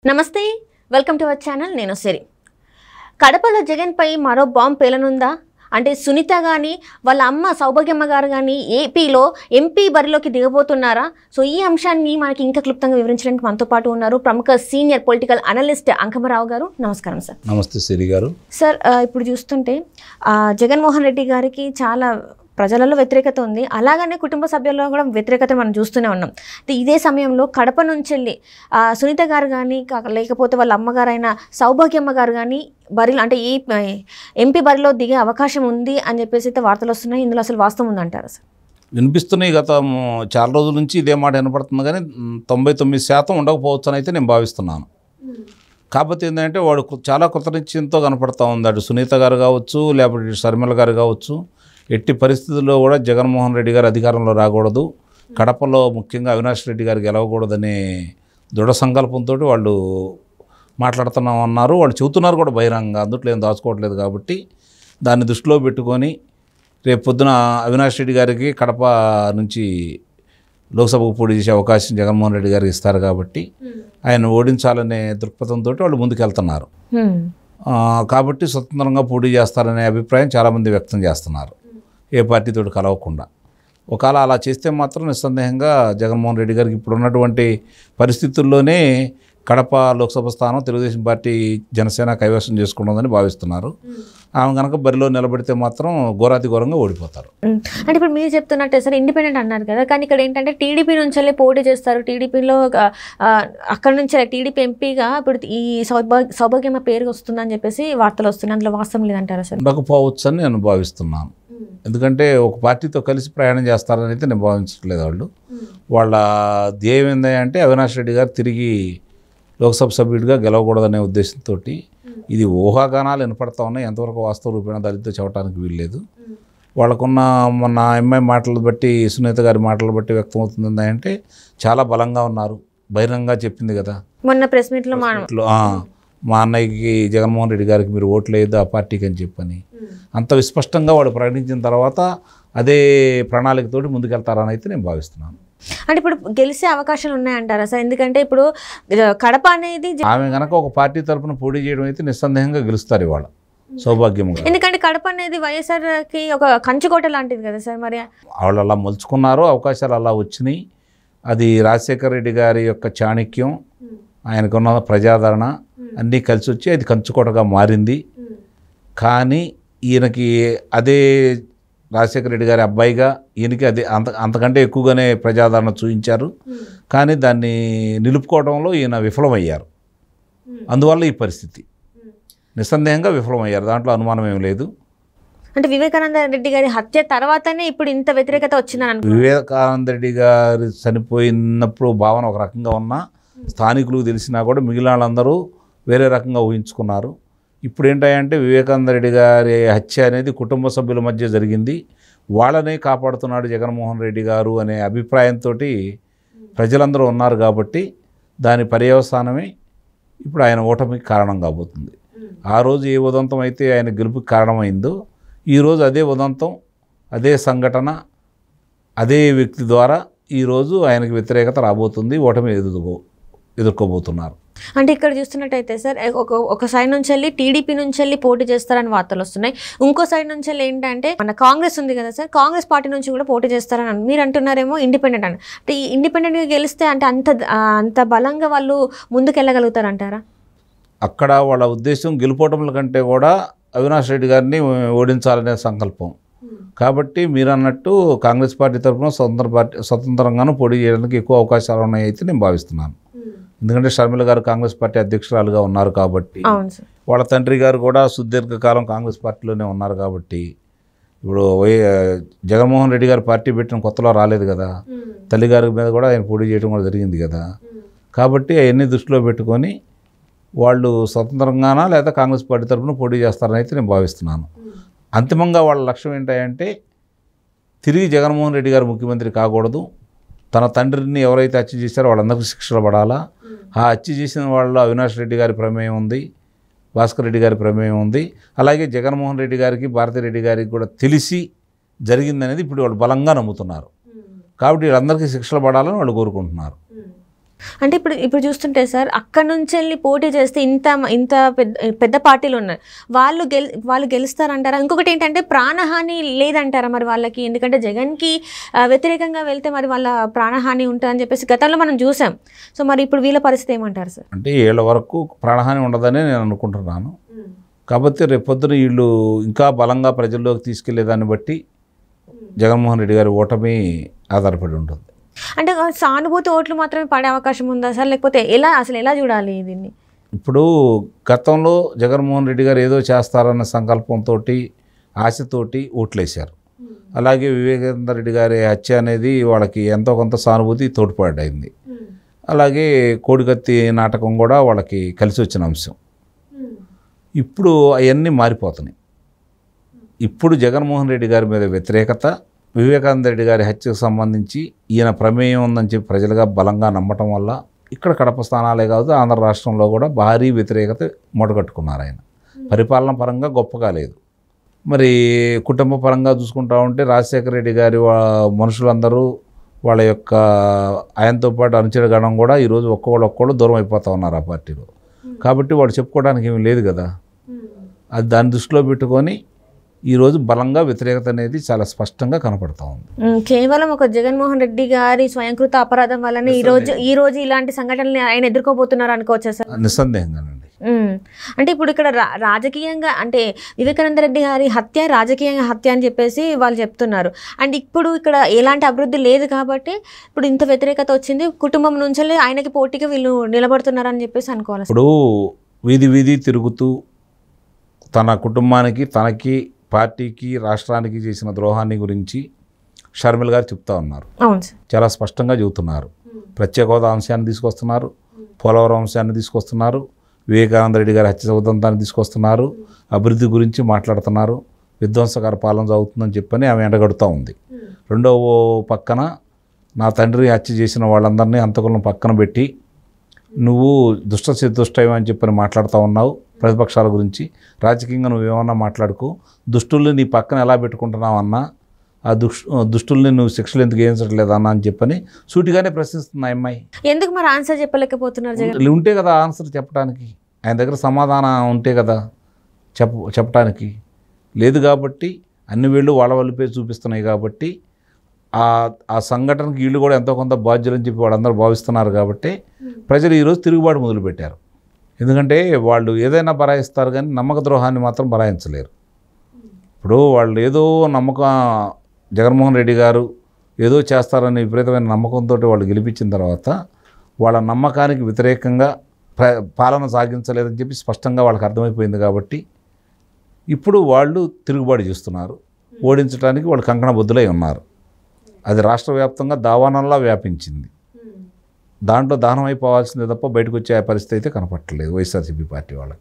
నమస్తే welcome to our channel నేను సిరి కడపలో జగన్ పై మరో బాంబ్ పేలనుందా అంటే సునీత గాని వాళ్ళ అమ్మ సౌభాగ్యమ్మ గారు గాని ఏపీలో ఎంపీ బరిలోకి దిగబోతున్నారా సో ఈ అంశాన్ని మనకి ఇంకా క్లుప్తంగా వివరించడానికి మనతో పాటు ఉన్నారు ప్రముఖ సీనియర్ పొలిటికల్ అనలిస్ట్ అంకమరావు గారు. నమస్కారం సార్. నమస్తే సిరి గారు. సార్ ఇప్పుడు చూస్తుంటే జగన్మోహన్ రెడ్డి గారికి చాలా ప్రజలలో వ్యతిరేకత ఉంది, అలాగనే కుటుంబ సభ్యుల్లో కూడా వ్యతిరేకత మనం చూస్తూనే ఉన్నాం. ఇదే సమయంలో కడప నుంచి వెళ్ళి సునీత గారు కానీ లేకపోతే వాళ్ళ అమ్మగారైన సౌభాగ్యమ్మ గారు కానీ బరిలో అంటే ఈ ఎంపీ బరిలో దిగే అవకాశం ఉంది అని చెప్పేసి అయితే వార్తలు వస్తున్నాయి. ఇందులో అసలు వాస్తవం ఉందంటారా సార్? వినిపిస్తున్నాయి. గత చాలా రోజుల నుంచి ఇదే మాట వినపడుతుంది, కానీ 99% ఉండకపోవచ్చు అని అయితే నేను భావిస్తున్నాను. కాకపోతే ఏంటంటే వాడు చాలా కృతనిశ్చయంతో కనపడతా ఉంది. అటు సునీత గారు కావచ్చు, లేకపోతే శర్మిల గారు కావచ్చు. ఎట్టి పరిస్థితుల్లో కూడా జగన్మోహన్ రెడ్డి గారు అధికారంలో రాకూడదు, కడపలో ముఖ్యంగా అవినాష్ రెడ్డి గారు గెలవకూడదనే దృఢ సంకల్పంతో వాళ్ళు మాట్లాడుతున్నామన్నారు. వాళ్ళు చెబుతున్నారు కూడా బహిరంగంగా, అందుట్లో ఏం దాచుకోవట్లేదు. కాబట్టి దాన్ని దృష్టిలో పెట్టుకొని రేపు పొద్దున అవినాష్ రెడ్డి గారికి కడప నుంచి లోక్సభకు పోటీ చేసే అవకాశం జగన్మోహన్ రెడ్డి గారికి ఇస్తారు. కాబట్టి ఆయన ఓడించాలనే దృక్పథంతో వాళ్ళు ముందుకెళ్తున్నారు. కాబట్టి స్వతంత్రంగా పోటీ చేస్తారనే అభిప్రాయం చాలామంది వ్యక్తం చేస్తున్నారు, ఏ పార్టీతో కలవకుండా. ఒకవేళ అలా చేస్తే మాత్రం నిస్సందేహంగా జగన్మోహన్ రెడ్డి గారికి ఇప్పుడున్నటువంటి పరిస్థితుల్లోనే కడప లోక్సభ స్థానం తెలుగుదేశం పార్టీ జనసేన కైవసం చేసుకుంటుందని భావిస్తున్నారు. ఆమె కనుక బరిలో నిలబడితే మాత్రం ఘోరాతి ఘోరంగా ఓడిపోతారు. అంటే ఇప్పుడు మీరు చెప్తున్నట్టే సార్ ఇండిపెండెంట్ అన్నారు కదా, కానీ ఇక్కడ ఏంటంటే టీడీపీ నుంచి పోటీ చేస్తారు. టీడీపీలో అక్కడ నుంచి టీడీపీ ఎంపీగా ఇప్పుడు ఈ సౌభాగ్యమ్మ పేరు వస్తుందని చెప్పేసి వార్తలు వస్తున్నాయి. అందులో వాస్తవం లేదంటారా సార్? ఉండకపోవచ్చు అని నేను భావిస్తున్నాను. ఎందుకంటే ఒక పార్టీతో కలిసి ప్రయాణం చేస్తారని అయితే నేను భావించట్లేదు. వాళ్ళ ధ్యేయం ఏంటంటే అవినాష్ రెడ్డి గారు తిరిగి లోక్సభ సభ్యుడిగా గెలవకూడదనే ఉద్దేశంతో ఇది ఊహాగానాలు వినపడతా ఉన్నాయి. ఎంతవరకు వాస్తవ రూపేణ దానితో చెప్పడానికి వీల్లేదు. వాళ్ళకున్న మొన్న అమ్మాయి మాటలు బట్టి, సునీత గారి మాటలు బట్టి వ్యక్తమవుతుంది అంటే చాలా బలంగా ఉన్నారు. బహిరంగంగా చెప్పింది కదా మొన్న ప్రెస్ మీట్లో మా అన్నయ్యకి జగన్మోహన్ రెడ్డి గారికి మీరు ఓట్లు వేయద్దు ఆ పార్టీకి అని చెప్పని అంత విస్పష్టంగా వాడు ప్రకటించిన తర్వాత అదే ప్రణాళికతోటి ముందుకెళ్తారని అయితే నేను భావిస్తున్నాను. అంటే ఇప్పుడు గెలిచే అవకాశాలు ఉన్నాయంటారా సార్? ఎందుకంటే ఇప్పుడు కడప అనేది ఆమె కనుక ఒక పార్టీ తరఫున పోటీ చేయడం అయితే నిస్సందేహంగా గెలుస్తారు ఇవాళ సౌభాగ్యంగా. ఎందుకంటే కడప అనేది వైఎస్ఆర్కి ఒక కంచుకోట లాంటిది కదా సార్. మరి వాళ్ళు అలా మలుచుకున్నారు, అవకాశాలు అలా వచ్చినాయి. అది రాజశేఖర రెడ్డి గారి యొక్క చాణక్యం, ఆయనకున్న ప్రజాదరణ అన్నీ కలిసి వచ్చి అది కంచుకోటగా మారింది. కానీ ఈయనకి అదే రాజశేఖర రెడ్డి గారి అబ్బాయిగా ఈయనకి అది అంతకంటే ఎక్కువగానే ప్రజాదరణ చూపించారు. కానీ దాన్ని నిలుపుకోవడంలో ఈయన విఫలమయ్యారు. అందువల్ల ఈ పరిస్థితి నిస్సందేహంగా విఫలమయ్యారు, దాంట్లో అనుమానం ఏం లేదు. అంటే వివేకానంద రెడ్డి గారి హత్య తర్వాతనే ఇప్పుడు ఇంత వ్యతిరేకత వచ్చిందని. వివేకానంద రెడ్డి గారు చనిపోయినప్పుడు భావన ఒక రకంగా ఉన్నా, స్థానికులకు తెలిసినా కూడా మిగిలిన వాళ్ళందరూ వేరే రకంగా ఊహించుకున్నారు. ఇప్పుడు ఏంటంటే వివేకానంద రెడ్డి గారి హత్య అనేది కుటుంబ సభ్యుల మధ్య జరిగింది, వాళ్ళనే కాపాడుతున్నాడు జగన్మోహన్ రెడ్డి గారు అనే అభిప్రాయంతో ప్రజలందరూ ఉన్నారు. కాబట్టి దాని పర్యవసానమే ఇప్పుడు ఆయన ఓటమికి కారణం కాబోతుంది. ఆ రోజు ఏ ఉదంతం అయితే ఆయన గెలుపుకి కారణమైందో ఈరోజు అదే ఉదంతం, అదే సంఘటన, అదే వ్యక్తి ద్వారా ఈరోజు ఆయనకు వ్యతిరేకత రాబోతుంది, ఓటమి ఎదుర్కోబోతున్నారు. అంటే ఇక్కడ చూస్తున్నట్టయితే సార్ ఒక సైడ్ నుంచి వెళ్ళి టీడీపీ నుంచి వెళ్ళి పోటీ చేస్తారని వార్తలు వస్తున్నాయి. ఇంకో సైడ్ నుంచి వెళ్ళి ఏంటంటే మన కాంగ్రెస్ ఉంది కదా సార్, కాంగ్రెస్ పార్టీ నుంచి కూడా పోటీ చేస్తారని మీరు అంటున్నారేమో ఇండిపెండెంట్ అని. అంటే ఈ ఇండిపెండెంట్గా గెలిస్తే అంటే అంత బలంగా వాళ్ళు ముందుకెళ్ళగలుగుతారంటారా? అక్కడ వాళ్ళ ఉద్దేశం గెలుపోవటంల కంటే కూడా అవినాష్ రెడ్డి గారిని ఓడించాలనే సంకల్పం. కాబట్టి మీరు అన్నట్టు కాంగ్రెస్ పార్టీ తరఫున స్వతంత్రంగానూ పోటీ చేయడానికి ఎక్కువ అవకాశాలు ఉన్నాయి అయితే నేను భావిస్తున్నాను. ఎందుకంటే షర్మిల గారు కాంగ్రెస్ పార్టీ అధ్యక్షురాలుగా ఉన్నారు కాబట్టి, వాళ్ళ తండ్రి గారు కూడా సుదీర్ఘకాలం కాంగ్రెస్ పార్టీలోనే ఉన్నారు కాబట్టి, ఇప్పుడు జగన్మోహన్ రెడ్డి గారు పార్టీ పెట్టిన కొత్తలో రాలేదు కదా, తల్లిగారి మీద కూడా ఆయన పోటీ చేయడం కూడా జరిగింది కదా. కాబట్టి అవన్నీ దృష్టిలో పెట్టుకొని వాళ్ళు స్వతంత్రంగానా లేదా కాంగ్రెస్ పార్టీ తరఫున పోటీ చేస్తారని అయితే నేను భావిస్తున్నాను. అంతిమంగా వాళ్ళ లక్ష్యం ఏంటంటే తిరిగి జగన్మోహన్ రెడ్డి గారు ముఖ్యమంత్రి కాకూడదు, తన తండ్రిని ఎవరైతే హత్య చేశారో వాళ్ళందరికీ శిక్షలు పడాలా. ఆ హత్య చేసిన వాళ్ళు అవినాష్ రెడ్డి గారి ప్రమేయం ఉంది, భాస్కర్ రెడ్డి గారి ప్రమేయం ఉంది, అలాగే జగన్మోహన్ రెడ్డి గారికి భారతిరెడ్డి గారికి కూడా తెలిసి జరిగిందనేది ఇప్పుడు వాళ్ళు బలంగా నమ్ముతున్నారు. కాబట్టి వీళ్ళందరికీ శిక్షలు పడాలని వాళ్ళు కోరుకుంటున్నారు. అంటే ఇప్పుడు చూస్తుంటే సార్ అక్కడి నుంచి వెళ్ళి పోటీ చేస్తే ఇంత పెద్ద పార్టీలు ఉన్నాయి, వాళ్ళు గెలుస్తారంటారా? ఇంకొకటి ఏంటంటే ప్రాణహాని లేదంటారా మరి వాళ్ళకి? ఎందుకంటే జగన్కి వ్యతిరేకంగా వెళ్తే మరి వాళ్ళ ప్రాణహాని ఉంటుందని చెప్పేసి గతంలో మనం చూసాం. సో మరి ఇప్పుడు వీళ్ళ పరిస్థితి ఏమంటారు సార్? అంటే ఏళ్ళ వరకు ప్రాణహాని ఉండదని నేను అనుకుంటున్నాను. కాబట్టి రేపొద్దున వీళ్ళు ఇంకా బలంగా ప్రజల్లోకి తీసుకెళ్లేదాన్ని బట్టి జగన్మోహన్ రెడ్డి గారి ఓటమి ఆధారపడి ఉంటుంది. అంటే సానుభూతి ఓట్లు మాత్రమే పడే అవకాశం ఉందా సార్, లేకపోతే అసలు ఎలా చూడాలి దీన్ని? ఇప్పుడు గతంలో జగన్మోహన్ రెడ్డి గారు ఏదో చేస్తారన్న సంకల్పంతో ఆశతోటి ఓట్లేశారు. అలాగే వివేకానంద రెడ్డి గారి హత్య అనేది వాళ్ళకి ఎంతో కొంత సానుభూతి తోడ్పాటైంది. అలాగే కోడికత్తి నాటకం కూడా వాళ్ళకి కలిసి వచ్చిన అంశం. ఇప్పుడు అవన్నీ మారిపోతున్నాయి. ఇప్పుడు జగన్మోహన్ రెడ్డి గారి మీద వ్యతిరేకత, వివేకానంద రెడ్డి గారి హత్యకు సంబంధించి ఈయన ప్రమేయం ఉందని చెప్పి ప్రజలుగా బలంగా నమ్మటం వల్ల ఇక్కడ కడప స్థానాలే కాదు ఆంధ్ర రాష్ట్రంలో కూడా భారీ వ్యతిరేకత మూటగట్టుకున్నారు. ఆయన పరిపాలన పరంగా గొప్పగా లేదు. మరి కుటుంబ పరంగా చూసుకుంటా ఉంటే రాజశేఖర రెడ్డి గారి మనుషులందరూ వాళ్ళ యొక్క ఆయనతో పాటు అనుచరగణం కూడా ఈరోజు ఒక్కొక్కళ్ళు దూరం అయిపోతూ ఉన్నారు ఆ పార్టీలో. కాబట్టి వాడు చెప్పుకోవడానికి ఏమీ లేదు కదా. అది దాన్ని దృష్టిలో పెట్టుకొని ఈరోజు బలంగా వ్యతిరేకత అనేది చాలా స్పష్టంగా కనపడతా ఉంది. కేవలం ఒక జగన్మోహన్ రెడ్డి గారి స్వయంకృత అపరాధం వల్లనే ఈ రోజు ఇలాంటి సంఘటనలు ఆయన ఎదుర్కోబోతున్నారు అనుకోవచ్చా సార్? నిస్సందేహంగానండి. అంటే ఇప్పుడు ఇక్కడ రాజకీయంగా అంటే వివేకానంద రెడ్డి గారి హత్య రాజకీయంగా హత్య అని చెప్పేసి వాళ్ళు చెప్తున్నారు. అండ్ ఇప్పుడు ఇక్కడ ఎలాంటి అభివృద్ధి లేదు కాబట్టి ఇప్పుడు ఇంత వ్యతిరేకత వచ్చింది, కుటుంబం నుంచి ఆయనకి పోటీగా వీళ్ళు నిలబడుతున్నారని చెప్పేసి అనుకోవాలి. ఇప్పుడు వీధి తిరుగుతూ తన కుటుంబానికి, తనకి, పార్టీకి, రాష్ట్రానికి చేసిన ద్రోహాన్ని గురించి షర్మిల గారు చెప్తా ఉన్నారు. చాలా స్పష్టంగా చెబుతున్నారు. ప్రత్యేక హోదా అంశాన్ని తీసుకొస్తున్నారు, పోలవరం అంశాన్ని తీసుకొస్తున్నారు, వివేకానంద రెడ్డి గారి హత్య ఉదంతాన్ని తీసుకొస్తున్నారు, అభివృద్ధి గురించి మాట్లాడుతున్నారు, విధ్వంసకర పాలన జరుగుతుందని చెప్పని ఆమె ఎండగడుతూ ఉంది. రెండవ పక్కన నా తండ్రి హత్య చేసిన వాళ్ళందరినీ హంతకులను పక్కన పెట్టి నువ్వు దుష్టం అని చెప్పని మాట్లాడుతూ ఉన్నావు. ప్రతిపక్షాల గురించి రాజకీయంగా నువ్వేమన్నా మాట్లాడుకో, దుష్టుల్ని నీ పక్కన ఎలా పెట్టుకుంటున్నావు అన్నా, ఆ దుష్టుల్ని నువ్వు శిక్షలు ఎందుకు వేయించట్లేదన్నా అని చెప్పని సూటిగానే ప్రశ్నిస్తుంది ఆ అమ్మాయి. ఎందుకు మరి ఆన్సర్ చెప్పలేకపోతున్నారు? ఉంటే కదా ఆన్సర్ చెప్పడానికి, ఆయన దగ్గర సమాధానం ఉంటే కదా చెప్పడానికి. లేదు కాబట్టి అన్ని వీళ్ళు వాళ్ళ వాళ్ళపై చూపిస్తున్నాయి కాబట్టి ఆ సంఘటనకి వీళ్ళు కూడా ఎంతో కొంత బాధ్యులని చెప్పి వాళ్ళందరూ భావిస్తున్నారు కాబట్టి ప్రజలు ఈరోజు తిరుగుబాటు మొదలుపెట్టారు. ఎందుకంటే వాళ్ళు ఏదైనా బరాయిస్తారు కానీ నమ్మక ద్రోహాన్ని మాత్రం బరాయించలేరు. ఇప్పుడు వాళ్ళు ఏదో నమ్మకం, జగన్మోహన్ రెడ్డి గారు ఏదో చేస్తారని విపరీతమైన నమ్మకంతో వాళ్ళు గెలిపించిన తర్వాత వాళ్ళ నమ్మకానికి వ్యతిరేకంగా పాలన సాగించలేదని చెప్పి స్పష్టంగా వాళ్ళకి అర్థమైపోయింది కాబట్టి ఇప్పుడు వాళ్ళు తిరుగుబాటు చేస్తున్నారు. ఓడించడానికి వాళ్ళు కంకణబద్ధులై ఉన్నారు. అది రాష్ట్ర వ్యాప్తంగా దావానంలా వ్యాపించింది. దాంట్లో దహనం అయిపోవాల్సిందే తప్ప బయటకు వచ్చే పరిస్థితి అయితే కనపట్టలేదు వైఎస్ఆర్సీపీ పార్టీ వాళ్ళకి.